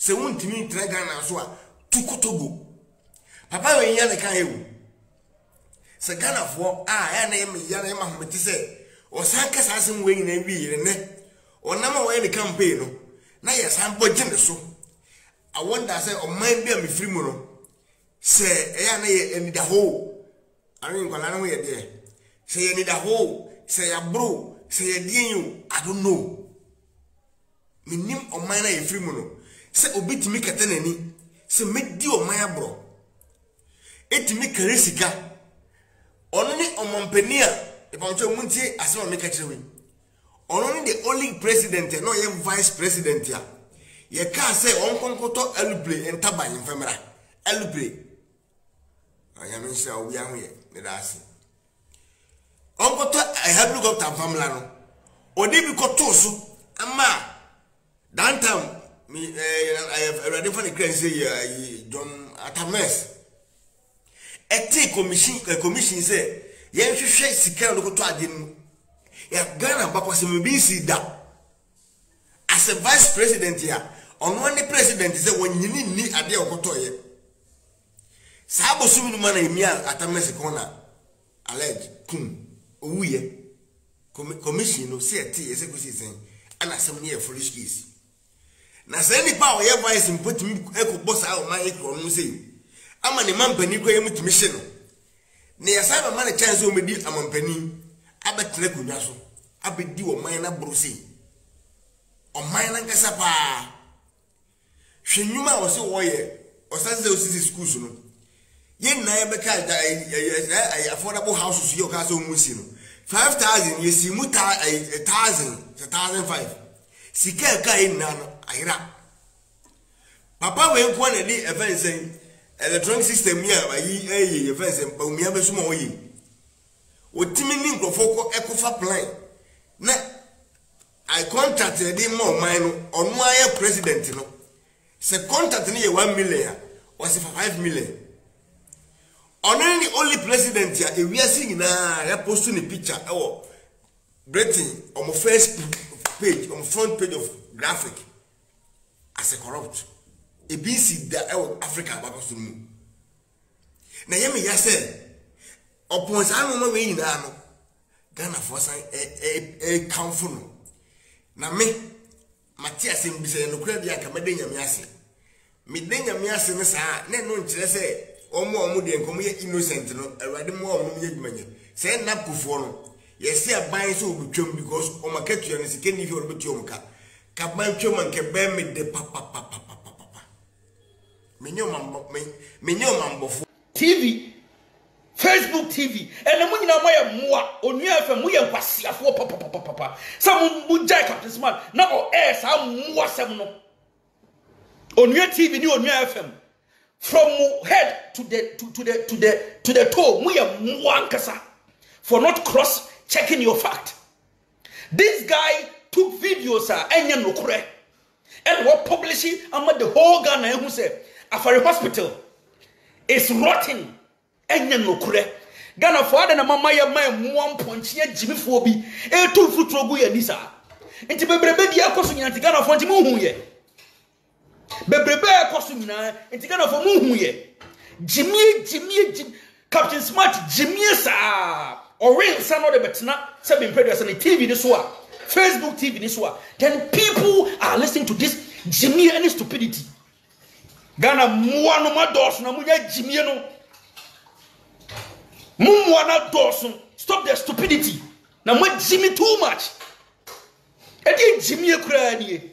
Se wontimi tra Ghana so a tukotogo papa we nya ne kan ewu se Ghana fo ya na yem ya na mahometi se o san kasa asem we nyina wi yire ne onam we ne campaign no na ye san boje ne so I wonder say o man bia me free mu no se ya na ye enida ho arin kwala na we de se ye enida ho se ya bro se ye die you I don't know minim o man na ye free mu no se obitimi katanani se medi o man abro etimi karesika ono ni omompani a epancho muntie asema meka kirewe ono ni the only president no ye vice president ya ye ka say onkonkoto eluplay entaban mfemra eluplay ayame sha obi ahu ye ne daase onkoto helicopter famla no odi bi koto so ama downtown me ready for the crazy John Atames eti commission say yen hwehwe sika no koto ade no ya Ghana bakwase mbisi da as a vice president ya ono ne president say wonyini ni ade okoto ye sa bosu mi mana emia Atames kona allege owuye commission no say eti ye say ko sen ana sem ne foolish case na say ni pa o ye vice mpotimi ekobosa o man ekro no say ama ne mampani ko ye mutimi hye no ne yasa ba man chance o medi amampani abetre kunwa so abedi o man na brosi o man na nkasa pa hwenwuma o se wo ye o sanse o sisi schools no ye na ye beka affordable houses yo ka so musi no 5,000 yesi mu 1,005 sika ka ina no ayira papa we nko na di event say electronic system ya ayi event say pa umia be suma oyi otimi ni nkrofo ekofa plan na I contract di mo man no onu aye president no se contract ni ye 1 million was 5 million onu ni only president ya e wiase nyina ya post ni picture ewo Britain on my first page on front page of graphic as a corrupt a BC that Africa back to me. Na yemi yase upon some we in no Ghana for a council no. Na me Matthias in Bisa no credit ya kamede nyame ase. Me de nyame ase ne saa na no nkire se omo de nkomo ye innocent no awade mo omo ye dwumanye. Se na kufo no yes see a buy so betwam because o market you and can if you bet you ka ban twam and ke be me de papa menyo mambo TV Facebook TV and mo nyina moya moa onua fm mo ye nkwasiafo papa some mu jai Captain Smart na o air sa moa sem no onua TV ni onua fm from head to the toe mo ye moa nkasa for not cross checking your fact. This guy took videos and what publishing among the whole Ghana who said Afari Hospital is rotten and Ghana for the mama ya my 1 point here Jimmy Phobi e two foot rogu ya nisa enti bebrebe dia koso nyina Ghana for ntimi hu ye bebrebe koso nyina enti Ghana for mu hu ye Jimmy Captain Smart Jimmy sa or real son of the betna 7 periods on the TV this one, Facebook TV this one. Then people are listening to this Jimmy and stupidity. Ghana muano mados na munya Jimmy no. Mumuana dosun. Stop their stupidity. Na mu Jimmy too much. Edi Jimmy kura ni.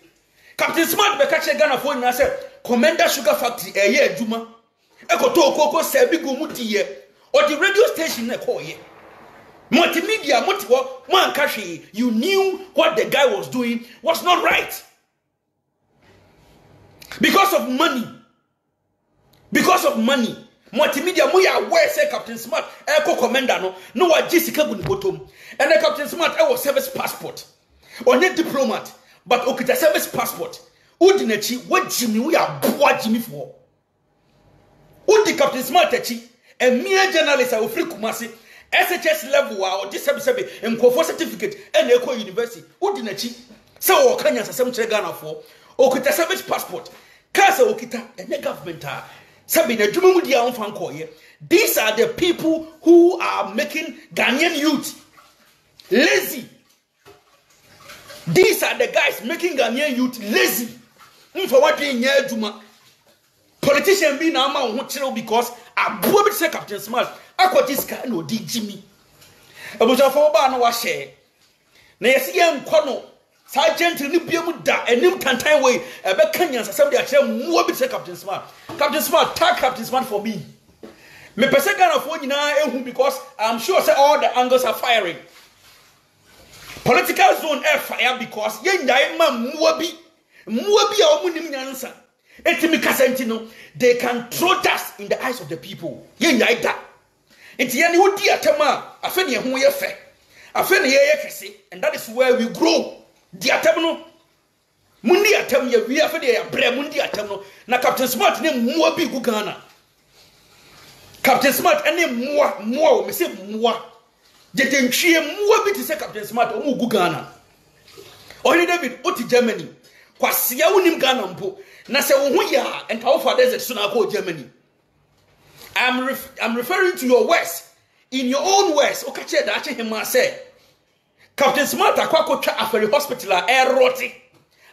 Captain Smart be catch Ghana for na say Commander Sugar Factory eye adwuma. Ekoto okoko se bi go mutiye. Or the radio station na call ye. Multimedia, you knew what the guy was doing was not right. Because of money. Multimedia, we are aware, say Captain Smart, Echo Commander, no, what Jessica would bottom. And the Captain Smart, I was service passport. Or not diplomat, but okay, the service passport. Udinachi, what Jimmy, we are what Jimmy for. Udi Captain Smart, a mere journalist, I will free Kumasi. SHS level or this and for certificate and Eco University. Udinachi. So Kenya some Ghana for or could service passport. Kasa okita ene government a sabi na dwuma mu dia onfa nkoye. These are the people who are making Ghanaian youth lazy. These are the guys making Ghanaian youth lazy. For what they nya adwuma. Politician be na ma ho kire because abo bi say Captain Smart akwati ska na odi Jimmy. Abujafo ba na wa share. Na yesi ye nkono Sergeant ni biemu da enim tantan way ebe kanyan sasem de akere muo bi say Captain Smart. Captain Smart, tag Captain Smart for me. Me pese Ghana for nyina ehu because I'm sure say all the angles are firing. Political zone air fire because ye nyai ma muo bi a omu nim nyansa. Etimi kasenti no, they can throw dust in the eyes of the people. Ye nyai da. Enti ye ni wodi atema afa ne ho ye fe. Afa ne ye kese, and that is where we grow. Di atem no mundi atem ye wi afa de ya bre mundi atem no na Captain Smart ne muo bi gu Ghana. Captain Smart ene muo me say muo jetentwie muo bi ti say Captain Smart o mu gu Ghana. Only David oti Germany kwase ya wonim Ghana mpo na se wo ho ya enka wo fa desert so na ko Germany. I'm referring to your west. In your own west okache da ache him say Captain Smart akwakotwa Aferi Hospital a eroti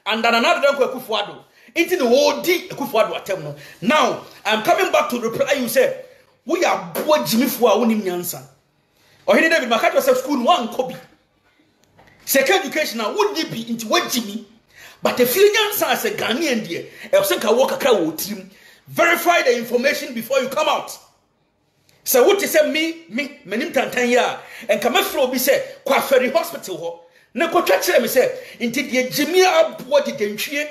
and another don ko Akufuado into the whole di Akufuado atem no. Now I'm coming back to reply you say we are boa Jimifo a wonim nyansa. Ohini David Makato say school one kobi. Second education a wodi bi into what Jimmy but if you nyansa as a Ghanaian there e say ka work akra wo trim verify the information before you come out. So what you say me menim tantan ya and come flow be say kwa Aferi Hospital ho na ko twa kire me say inti de Jimmy aboa de dentwie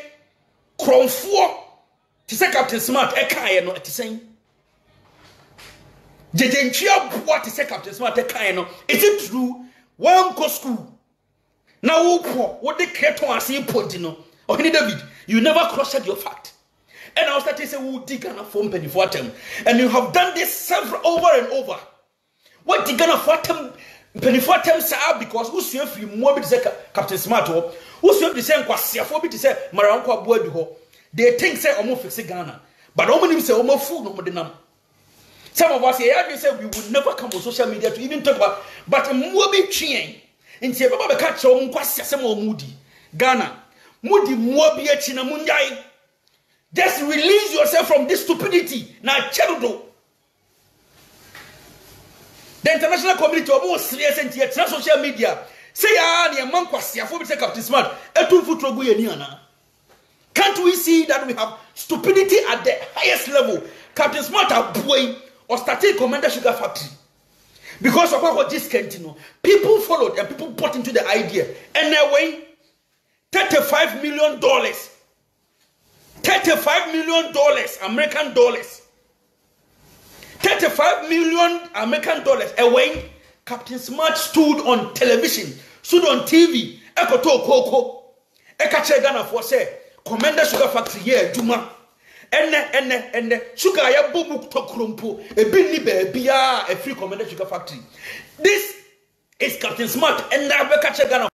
kronfo ti say Captain Smart e kan no ti say de dentwie aboa ti say Captain Smart e kan no is it true one go school na wo po wo de kreton ase podi no Ohini David you never crossed your fact. And I was starting to say, who dig Ghana for penny for them? And you have done this several over and over. What dig Ghana for them penny for them, sir? Because who see if you more say Captain Smart ho? Who see if the same kwasi for be to say Maranko Abuadu ho? They think say almost fix Ghana, but almost say almost fool no more than. Some of us here they say we would never come on social media to even talk about, but more be ching. In say Baba catch your kwasi some more moody Ghana moody more be a china mundai. Just release yourself from this stupidity. Now, cherudo. The international community almost serious and yet social media. Say, ni man kwasi afo bi say Captain Smart. Etu futrogu ye ni ana. Can't we see that we have stupidity at the highest level? Captain Smart aboy or started Commander Sugar Factory. Because of what this Kentino, people followed and people bought into the idea. And they went $35 million. $35 million American dollars. $35 million American dollars. Away, Captain Smart stood on television, stood on TV. Eko to koko. Eka che Ghana for say Commander Sugar Factory here Juma. Enne sugar ya bomu to krumpo. E binni be a free Commander Sugar Factory. This is Captain Smart and na be Ghana.